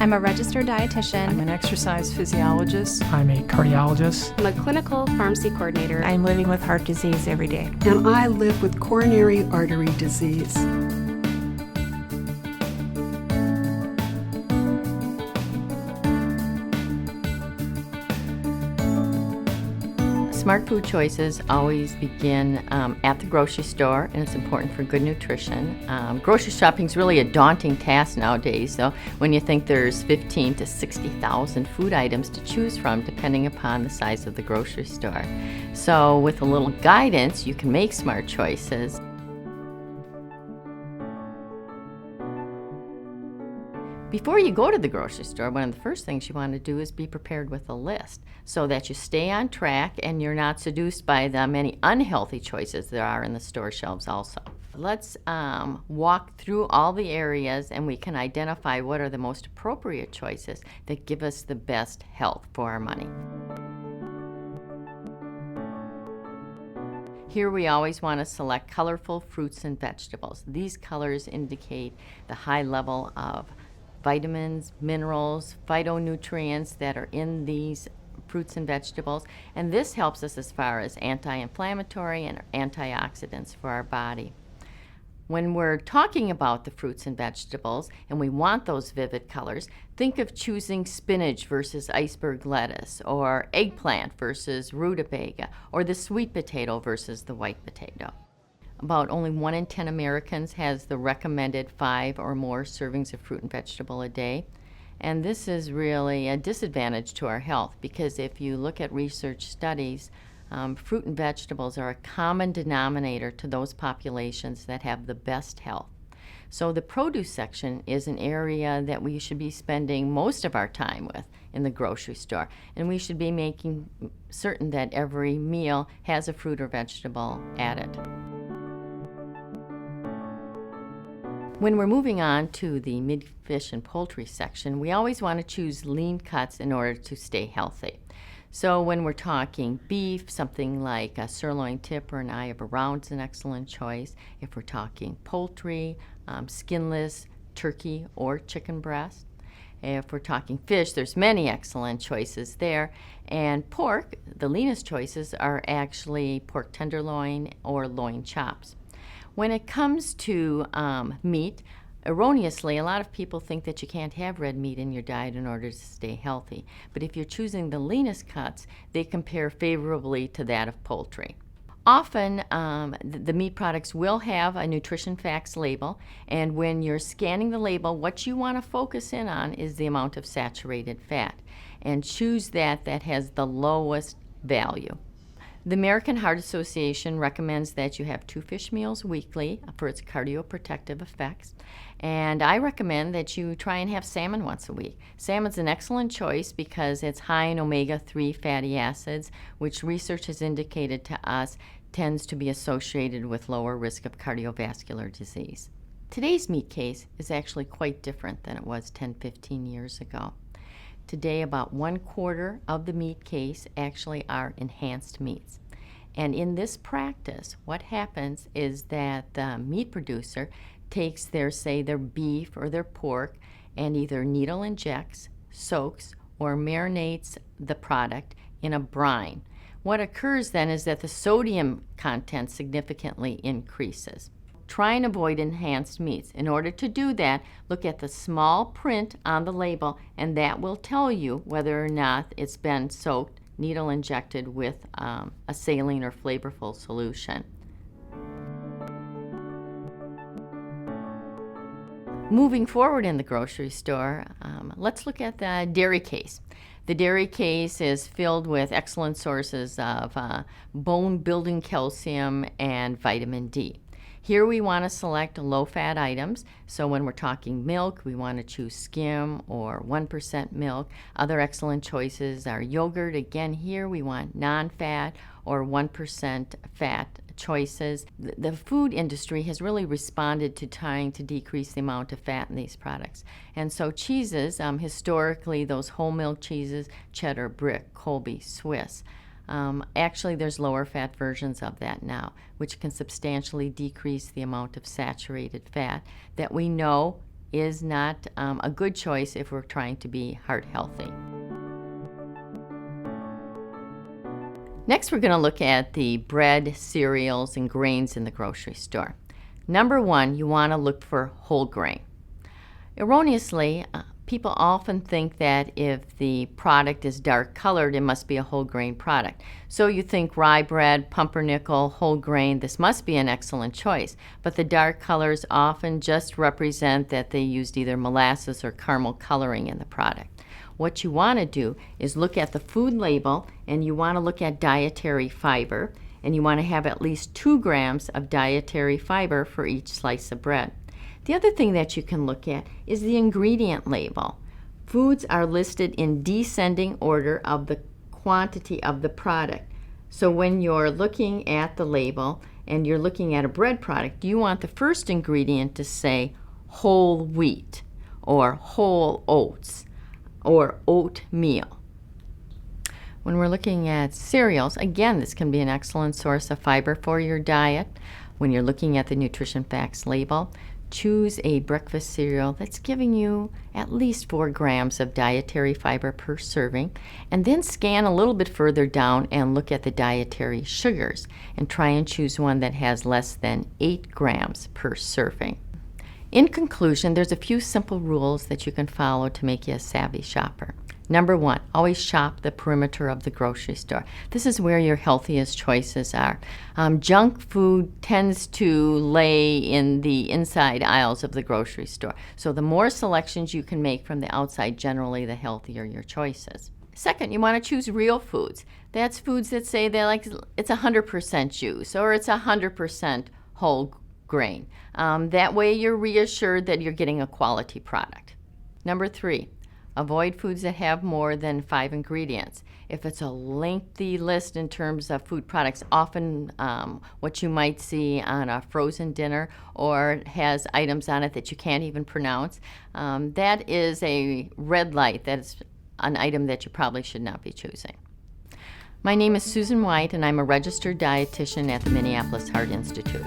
I'm a registered dietitian. I'm an exercise physiologist. I'm a cardiologist. I'm a clinical pharmacy coordinator. I'm living with heart disease every day. And I live with coronary artery disease. Smart food choices always begin at the grocery store, and it's important for good nutrition. Grocery shopping is really a daunting task nowadays, though, when you think there's 15 to 60,000 food items to choose from, depending upon the size of the grocery store. So with a little guidance, you can make smart choices. Before you go to the grocery store, one of the first things you want to do is be prepared with a list so that you stay on track and you're not seduced by the many unhealthy choices there are in the store shelves also. Let's walk through all the areas and we can identify what are the most appropriate choices that give us the best health for our money. Here we always want to select colorful fruits and vegetables. These colors indicate the high level of vitamins, minerals, phytonutrients that are in these fruits and vegetables, and this helps us as far as anti-inflammatory and antioxidants for our body. When we're talking about the fruits and vegetables and we want those vivid colors, think of choosing spinach versus iceberg lettuce, or eggplant versus rutabaga, or the sweet potato versus the white potato. About only 1 in 10 Americans has the recommended 5 or more servings of fruit and vegetable a day. And this is really a disadvantage to our health because if you look at research studies, fruit and vegetables are a common denominator to those populations that have the best health. So the produce section is an area that we should be spending most of our time with in the grocery store. And we should be making certain that every meal has a fruit or vegetable added. When we're moving on to the meat, fish, and poultry section, we always want to choose lean cuts in order to stay healthy. So when we're talking beef, something like a sirloin tip or an eye of a round is an excellent choice. If we're talking poultry, skinless turkey or chicken breast. If we're talking fish, there's many excellent choices there. And pork, the leanest choices are actually pork tenderloin or loin chops. When it comes to meat, erroneously, a lot of people think that you can't have red meat in your diet in order to stay healthy. But if you're choosing the leanest cuts, they compare favorably to that of poultry. Often, the meat products will have a nutrition facts label, and when you're scanning the label, what you want to focus in on is the amount of saturated fat, and choose that has the lowest value. The American Heart Association recommends that you have 2 fish meals weekly for its cardioprotective effects, and I recommend that you try and have salmon once a week. Salmon's an excellent choice because it's high in omega-3 fatty acids, which research has indicated to us tends to be associated with lower risk of cardiovascular disease. Today's meat case is actually quite different than it was 10-15 years ago. Today, about 1/4 of the meat case actually are enhanced meats. And in this practice, what happens is that the meat producer takes their beef or their pork and either needle injects, soaks, or marinates the product in a brine. What occurs then is that the sodium content significantly increases. Try and avoid enhanced meats. In order to do that, look at the small print on the label, and that will tell you whether or not it's been soaked, needle injected with a saline or flavorful solution. Moving forward in the grocery store, let's look at the dairy case. The dairy case is filled with excellent sources of bone-building calcium and vitamin D. Here we want to select low-fat items. So when we're talking milk, we want to choose skim or 1% milk. Other excellent choices are yogurt. Again, here we want non-fat or 1% fat choices. The food industry has really responded to trying to decrease the amount of fat in these products. And so cheeses, historically, those whole milk cheeses, cheddar, Brick, Colby, Swiss, actually, there's lower fat versions of that now, which can substantially decrease the amount of saturated fat that we know is not a good choice if we're trying to be heart healthy. Next, we're going to look at the bread, cereals, and grains in the grocery store. Number one, you want to look for whole grain. Erroneously, people often think that if the product is dark colored, it must be a whole grain product. So you think rye bread, pumpernickel, whole grain, this must be an excellent choice. But the dark colors often just represent that they used either molasses or caramel coloring in the product. What you want to do is look at the food label, and you want to look at dietary fiber, and you want to have at least 2 grams of dietary fiber for each slice of bread. The other thing that you can look at is the ingredient label. Foods are listed in descending order of the quantity of the product. So when you're looking at the label and you're looking at a bread product, you want the first ingredient to say whole wheat or whole oats or oatmeal. When we're looking at cereals, again, this can be an excellent source of fiber for your diet. When you're looking at the nutrition facts label, choose a breakfast cereal that's giving you at least 4 grams of dietary fiber per serving, and then scan a little bit further down and look at the dietary sugars and try and choose one that has less than 8 grams per serving. In conclusion, there's a few simple rules that you can follow to make you a savvy shopper. Number one, always shop the perimeter of the grocery store. This is where your healthiest choices are. Junk food tends to lay in the inside aisles of the grocery store. So the more selections you can make from the outside, generally the healthier your choices. Second, you want to choose real foods. That's foods that say it's 100% juice or it's 100% whole grain. That way you're reassured that you're getting a quality product. Number 3, avoid foods that have more than 5 ingredients. If it's a lengthy list in terms of food products, often what you might see on a frozen dinner or has items on it that you can't even pronounce, that is a red light. That's an item that you probably should not be choosing. My name is Susan White, and I'm a registered dietitian at the Minneapolis Heart Institute.